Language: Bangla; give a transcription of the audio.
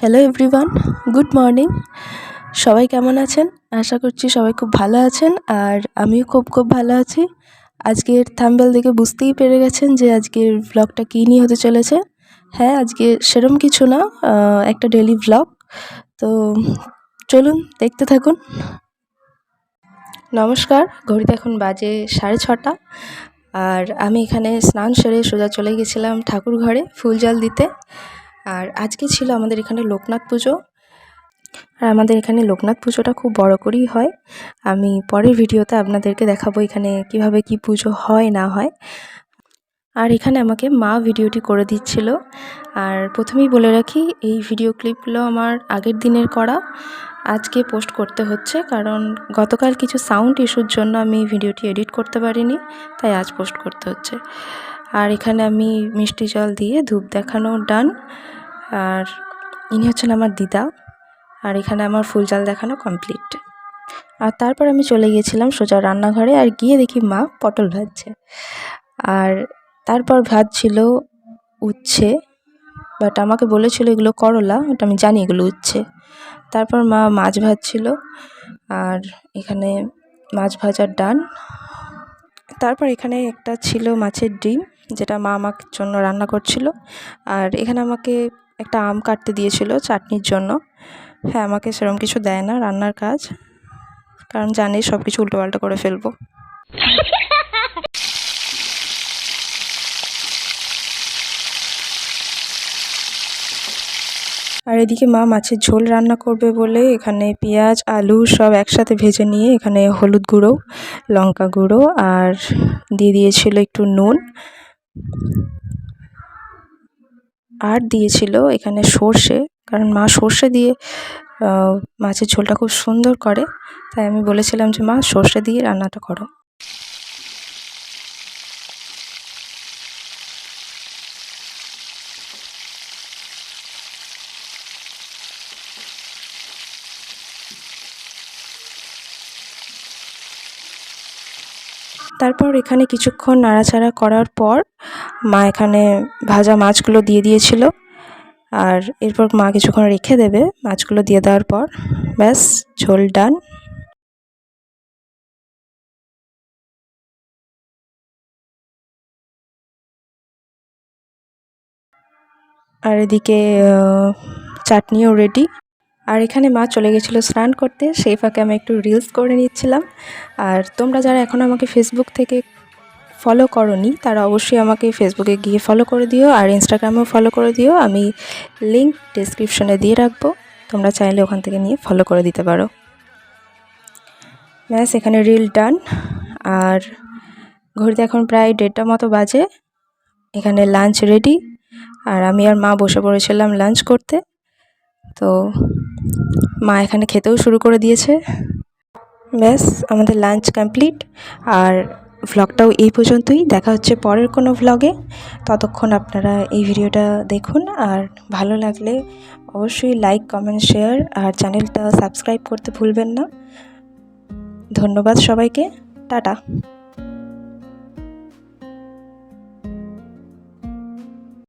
Hello everyone, good morning. সবাই কেমন আছেন? আশা করছি সবাই খুব ভালো আছেন, আর আমিও খুব ভালো আছি। আজকের থাম্বনেল দেখে বুঝতেই পেরে গেছেন যে আজকের ভ্লগটা কী নিয়ে হতে চলেছে। হ্যাঁ, আজকে সেরম কিছু না, একটা ডেলি ভ্লগ। তো চলুন দেখতে থাকুন। নমস্কার, ঘড়িতে এখন বাজে 6:30, আর আমি এখানে স্নান সেরে সোজা চলে গেছিলাম ঠাকুর ঘরে ফুল জল দিতে। আর আজকে ছিল আমাদের এখানে লোকনাথ পুজো, আর আমাদের এখানে লোকনাথ পুজোটা খুব বড় করেই হয়। আমি পরের ভিডিওতে আপনাদেরকে দেখাবো এখানে কিভাবে কি পুজো হয় না হয়। আর এখানে আমাকে মা ভিডিওটি করে দিচ্ছিল। আর প্রথমেই বলে রাখি, এই ভিডিও ক্লিপগুলো আমার আগের দিনের করা, আজকে পোস্ট করতে হচ্ছে কারণ গতকাল কিছু সাউন্ড ইস্যুর জন্য আমি ভিডিওটি এডিট করতে পারিনি, তাই আজ পোস্ট করতে হচ্ছে। আর এখানে আমি মিষ্টি জল দিয়ে ধূপ দেখানো ডান, আর ইনি হচ্ছেন আমার দিদা। আর এখানে আমার ফুল জল দেখানো কমপ্লিট। আর তারপর আমি চলে গিয়েছিলাম সোজা রান্নাঘরে, আর গিয়ে দেখি মা পটল ভাজছে। আর তারপর ভাজছিল উচ্ছে, বাট আমাকে বলেছিল এগুলো করলা, ওটা আমি জানি এগুলো উচ্ছে। তারপর মা মাছ ভাজছিল, আর এখানে মাছ ভাজার ডান। তারপর এখানে একটা ছিল মাছের ডিম, যেটা মা আমার জন্য রান্না করছিল। আর এখানে আমাকে একটা আম কাটতে দিয়েছিল চাটনির জন্য। হ্যাঁ, আমাকে সেরকম কিছু দেয় না রান্নার কাজ, কারণ জানি সব কিছু উল্টোপাল্টা করে ফেলবো। আর এদিকে মা মাছের ঝোল রান্না করবে বলে এখানে পেঁয়াজ আলু সব একসাথে ভেজে নিয়ে এখানে হলুদ গুঁড়ো, লঙ্কা গুঁড়ো আর দিয়ে দিয়েছিল একটু নুন, আর দিয়েছিল এখানে সর্ষে, কারণ মা সর্ষে দিয়ে মাছের ঝোলটা খুব সুন্দর করে, তাই আমি বলেছিলাম যে মা সর্ষে দিয়ে রান্নাটা করো। তারপর এখানে কিছুক্ষণ নাড়াচাড়া করার পর মা এখানে ভাজা মাছগুলো দিয়ে দিয়েছিল, আর এরপর মা কিছুক্ষণ রেখে দেবে মাছগুলো দিয়ে দেওয়ার পর। ব্যাস, ঝোল ডান। আর এদিকে চাটনিও রেডি। আর এখানে মা চলে গেছিলো স্নান করতে, সেই ফাঁকে আমি একটু রিলস করে নিচ্ছিলাম। আর তোমরা যারা এখনও আমাকে ফেসবুক থেকে ফলো করোনি, তারা অবশ্যই আমাকে ফেসবুকে গিয়ে ফলো করে দিও, আর ইনস্টাগ্রামেও ফলো করে দিও। আমি লিঙ্ক ডেসক্রিপশনে দিয়ে রাখবো, তোমরা চাইলে ওখান থেকে নিয়ে ফলো করে দিতে পারো। ব্যাস, এখানে রিল ডান। আর ঘড়িতে এখন প্রায় 1:30 মতো বাজে। এখানে লাঞ্চ রেডি, আর আমি আর মা বসে পড়েছিলাম লাঞ্চ করতে। তো মা এখানে খেতেও শুরু করে দিয়েছে। ব্যাস, আমাদের লাঞ্চ কমপ্লিট। আর ভ্লগটাও এই পর্যন্তই। দেখা হচ্ছে পরের কোনো ভ্লগে। ততক্ষণ আপনারা এই ভিডিওটা দেখুন, আর ভালো লাগলে অবশ্যই লাইক কমেন্ট শেয়ার আর চ্যানেলটা সাবস্ক্রাইব করতে ভুলবেন না। ধন্যবাদ সবাইকে, টাটা।